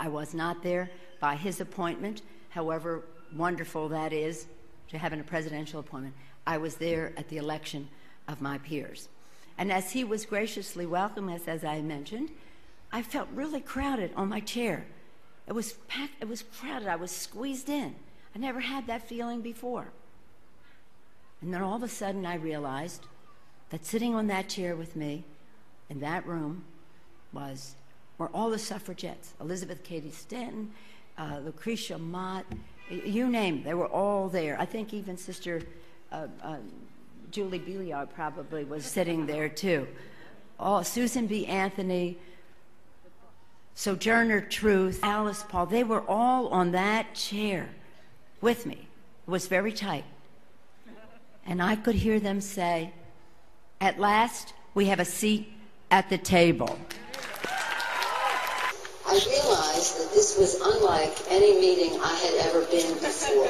I was not there by his appointment, however wonderful that is to having a presidential appointment. I was there at the election of my peers. And as he was graciously welcoming us, as I mentioned, I felt really crowded on my chair. It was packed, it was crowded, I was squeezed in. I never had that feeling before. And then all of a sudden I realized that sitting on that chair with me in that room were all the suffragettes. Elizabeth Cady Stanton, Lucretia Mott, you name it, they were all there. I think even Sister Julie Béliard probably was sitting there too. Susan B. Anthony, Sojourner Truth, Alice Paul, they were all on that chair with me. It was very tight. And I could hear them say, "At last, we have a seat at the table." I realized that this was unlike any meeting I had ever been before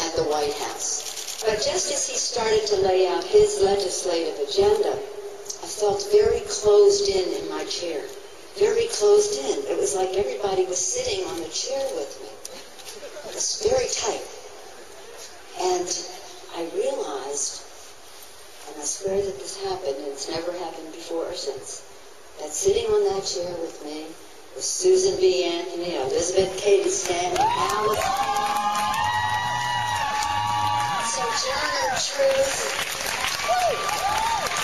at the White House. But just as he started to lay out his legislative agenda, I felt very closed in my chair. Very closed in. It was like everybody was sitting on the chair with me. It was very tight. And I realized, and I swear that this happened, and it's never happened before or since, that sitting on that chair with me was Susan B. Anthony, Elizabeth Cady Stanton, Alice, Sojourner Truth,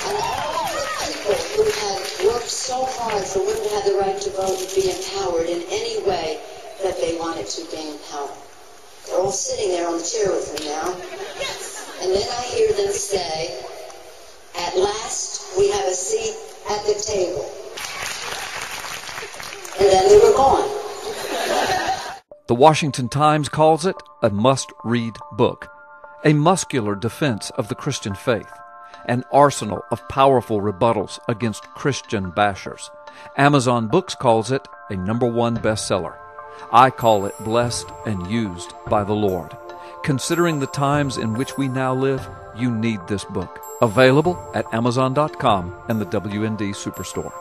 and all the people who had worked so hard for women to have the right to vote and be empowered in any way that they wanted to gain power. They're all sitting there on the chair with me now. And then I hear them say, "At last, we have a seat at the table." And then they were gone. The Washington Times calls it a must-read book, a muscular defense of the Christian faith, an arsenal of powerful rebuttals against Christian bashers. Amazon Books calls it a #1 bestseller. I call it blessed and used by the Lord. Considering the times in which we now live, you need this book. Available at Amazon.com and the WND Superstore.